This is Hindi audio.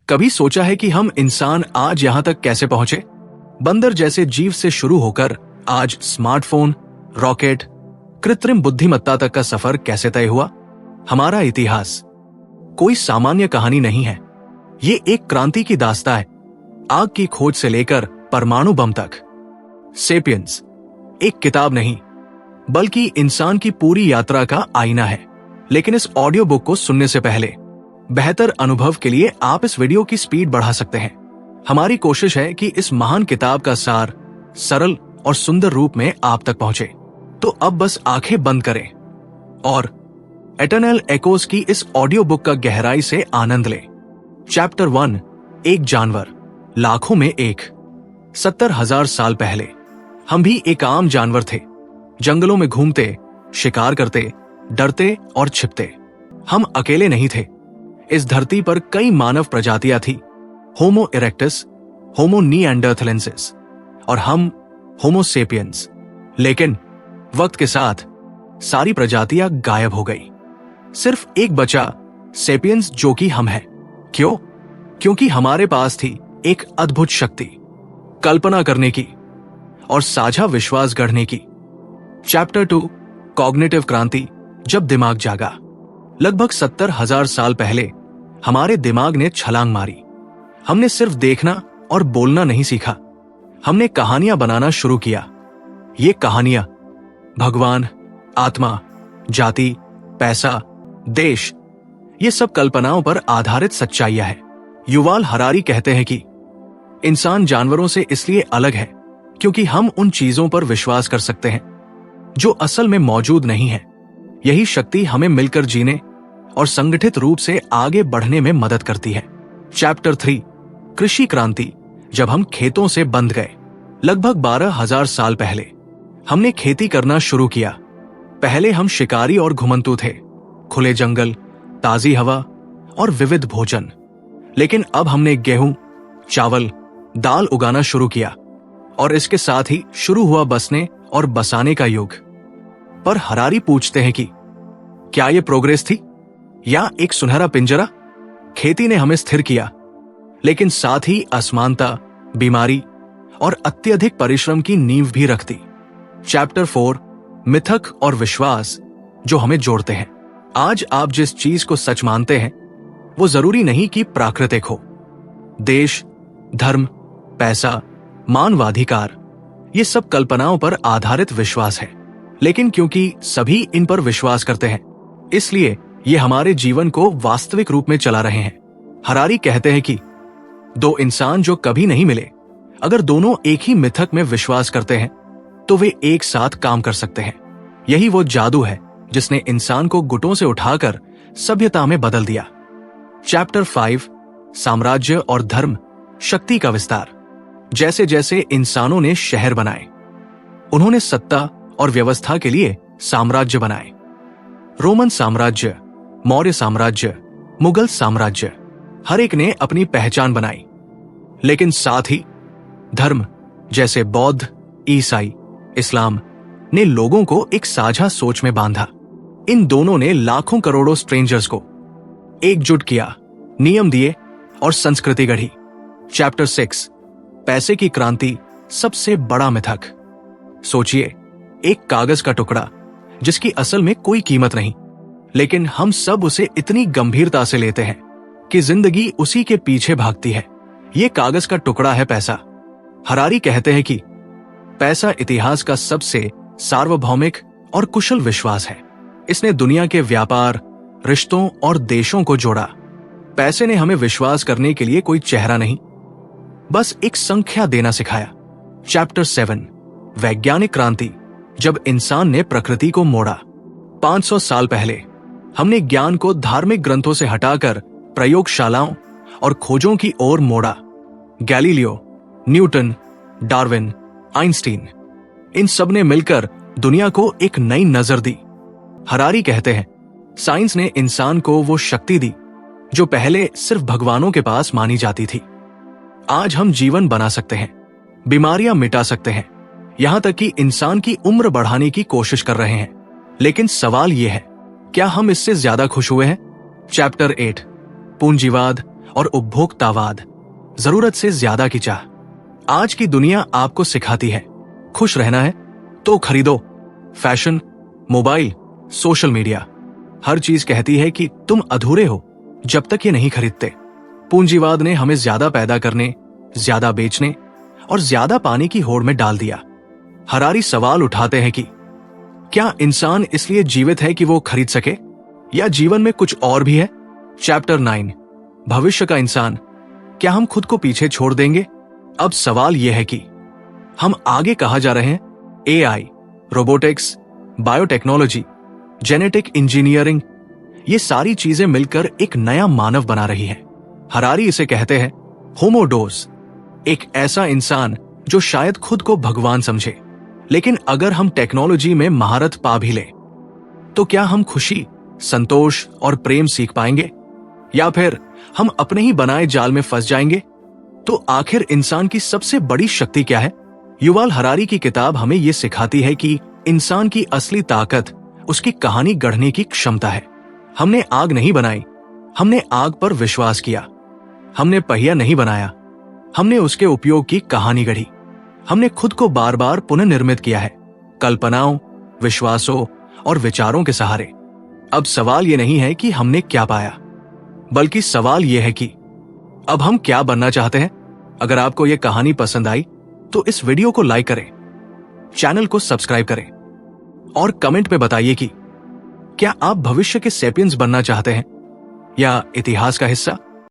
कभी सोचा है कि हम इंसान आज यहां तक कैसे पहुंचे? बंदर जैसे जीव से शुरू होकर आज स्मार्टफोन, रॉकेट, कृत्रिम बुद्धिमत्ता तक का सफर कैसे तय हुआ? हमारा इतिहास कोई सामान्य कहानी नहीं है। ये एक क्रांति की दास्तां है, आग की खोज से लेकर परमाणु बम तक। सेपियंस एक किताब नहीं, बल्कि इंसान की पूरी यात्रा का आईना है। लेकिन इस ऑडियो बुक को सुनने से पहले बेहतर अनुभव के लिए आप इस वीडियो की स्पीड बढ़ा सकते हैं। हमारी कोशिश है कि इस महान किताब का सार सरल और सुंदर रूप में आप तक पहुंचे। तो अब बस आंखें बंद करें और एटर्नल एकोस की इस ऑडियो बुक का गहराई से आनंद लें। चैप्टर 1, एक जानवर, लाखों में एक। 70,000 साल पहले हम भी एक आम जानवर थे। जंगलों में घूमते, शिकार करते, डरते और छिपते। हम अकेले नहीं थे। इस धरती पर कई मानव प्रजातियां थी। होमो इरेक्टस, होमो निएंडरथलेंसिस और हम होमो सेपियंस। लेकिन वक्त के साथ सारी प्रजातियां गायब हो गई। सिर्फ एक बचा, सेपियंस, जो कि हम हैं। क्यों? क्योंकि हमारे पास थी एक अद्भुत शक्ति, कल्पना करने की और साझा विश्वास गढ़ने की। चैप्टर 2, कॉग्निटिव क्रांति, जब दिमाग जागा। लगभग 70,000 साल पहले हमारे दिमाग ने छलांग मारी। हमने सिर्फ देखना और बोलना नहीं सीखा, हमने कहानियां बनाना शुरू किया। ये कहानियां भगवान, आत्मा, जाति, पैसा, देश, ये सब कल्पनाओं पर आधारित सच्चाइयां हैं। युवाल हरारी कहते हैं कि इंसान जानवरों से इसलिए अलग है क्योंकि हम उन चीजों पर विश्वास कर सकते हैं जो असल में मौजूद नहीं है। यही शक्ति हमें मिलकर जीने और संगठित रूप से आगे बढ़ने में मदद करती है। चैप्टर 3, कृषि क्रांति, जब हम खेतों से बंध गए। लगभग 12,000 साल पहले हमने खेती करना शुरू किया। पहले हम शिकारी और घुमंतू थे, खुले जंगल, ताजी हवा और विविध भोजन। लेकिन अब हमने गेहूं, चावल, दाल उगाना शुरू किया और इसके साथ ही शुरू हुआ बसने और बसाने का युग। पर हरारी पूछते हैं कि क्या यह प्रोग्रेस थी या एक सुनहरा पिंजरा? खेती ने हमें स्थिर किया, लेकिन साथ ही असमानता, बीमारी और अत्यधिक परिश्रम की नींव भी रख दी। चैप्टर 4, मिथक और विश्वास, जो हमें जोड़ते हैं। आज आप जिस चीज को सच मानते हैं वो जरूरी नहीं कि प्राकृतिक हो। देश, धर्म, पैसा, मानवाधिकार, ये सब कल्पनाओं पर आधारित विश्वास है। लेकिन क्योंकि सभी इन पर विश्वास करते हैं, इसलिए ये हमारे जीवन को वास्तविक रूप में चला रहे हैं। हरारी कहते हैं कि दो इंसान जो कभी नहीं मिले, अगर दोनों एक ही मिथक में विश्वास करते हैं तो वे एक साथ काम कर सकते हैं। यही वो जादू है जिसने इंसान को गुटों से उठाकर सभ्यता में बदल दिया। चैप्टर 5, साम्राज्य और धर्म, शक्ति का विस्तार। जैसे जैसे इंसानों ने शहर बनाए, उन्होंने सत्ता और व्यवस्था के लिए साम्राज्य बनाए। रोमन साम्राज्य, मौर्य साम्राज्य, मुगल साम्राज्य, हर एक ने अपनी पहचान बनाई। लेकिन साथ ही धर्म जैसे बौद्ध, ईसाई, इस्लाम ने लोगों को एक साझा सोच में बांधा। इन दोनों ने लाखों करोड़ों स्ट्रेंजर्स को एकजुट किया, नियम दिए और संस्कृति गढ़ी। चैप्टर 6, पैसे की क्रांति, सबसे बड़ा मिथक। सोचिए, एक कागज का टुकड़ा जिसकी असल में कोई कीमत नहीं, लेकिन हम सब उसे इतनी गंभीरता से लेते हैं कि जिंदगी उसी के पीछे भागती है। ये कागज का टुकड़ा है पैसा। हरारी कहते हैं कि पैसा इतिहास का सबसे सार्वभौमिक और कुशल विश्वास है। इसने दुनिया के व्यापार, रिश्तों और देशों को जोड़ा। पैसे ने हमें विश्वास करने के लिए कोई चेहरा नहीं, बस एक संख्या देना सिखाया। चैप्टर 7, वैज्ञानिक क्रांति, जब इंसान ने प्रकृति को मोड़ा। 500 साल पहले हमने ज्ञान को धार्मिक ग्रंथों से हटाकर प्रयोगशालाओं और खोजों की ओर मोड़ा। गैलीलियो, न्यूटन, डार्विन, आइंस्टीन, इन सब ने मिलकर दुनिया को एक नई नजर दी। हरारी कहते हैं, साइंस ने इंसान को वो शक्ति दी जो पहले सिर्फ भगवानों के पास मानी जाती थी। आज हम जीवन बना सकते हैं, बीमारियां मिटा सकते हैं, यहां तक कि इंसान की उम्र बढ़ाने की कोशिश कर रहे हैं। लेकिन सवाल यह है, क्या हम इससे ज्यादा खुश हुए हैं? चैप्टर 8, पूंजीवाद और उपभोक्तावाद, जरूरत से ज्यादा की चाह। आज की दुनिया आपको सिखाती है, खुश रहना है तो खरीदो। फैशन, मोबाइल, सोशल मीडिया, हर चीज कहती है कि तुम अधूरे हो जब तक ये नहीं खरीदते। पूंजीवाद ने हमें ज्यादा पैदा करने, ज्यादा बेचने और ज्यादा पाने की होड़ में डाल दिया। हरारी सवाल उठाते हैं कि क्या इंसान इसलिए जीवित है कि वो खरीद सके, या जीवन में कुछ और भी है? चैप्टर 9, भविष्य का इंसान, क्या हम खुद को पीछे छोड़ देंगे? अब सवाल यह है कि हम आगे कहां जा रहे हैं? AI, robotics, biotechnology, genetic engineering, ये सारी चीजें मिलकर एक नया मानव बना रही है। हरारी इसे कहते हैं होमोडोस, एक ऐसा इंसान जो शायद खुद को भगवान समझे। लेकिन अगर हम टेक्नोलॉजी में महारत पा भी लें, तो क्या हम खुशी, संतोष और प्रेम सीख पाएंगे, या फिर हम अपने ही बनाए जाल में फंस जाएंगे? तो आखिर इंसान की सबसे बड़ी शक्ति क्या है? युवाल हरारी की किताब हमें यह सिखाती है कि इंसान की असली ताकत उसकी कहानी गढ़ने की क्षमता है। हमने आग नहीं बनाई, हमने आग पर विश्वास किया। हमने पहिया नहीं बनाया, हमने उसके उपयोग की कहानी गढ़ी। हमने खुद को बार बार पुनर्निर्मित किया है, कल्पनाओं, विश्वासों और विचारों के सहारे। अब सवाल यह नहीं है कि हमने क्या पाया, बल्कि सवाल यह है कि अब हम क्या बनना चाहते हैं। अगर आपको यह कहानी पसंद आई तो इस वीडियो को लाइक करें, चैनल को सब्सक्राइब करें और कमेंट में बताइए कि क्या आप भविष्य के सेपियंस बनना चाहते हैं या इतिहास का हिस्सा।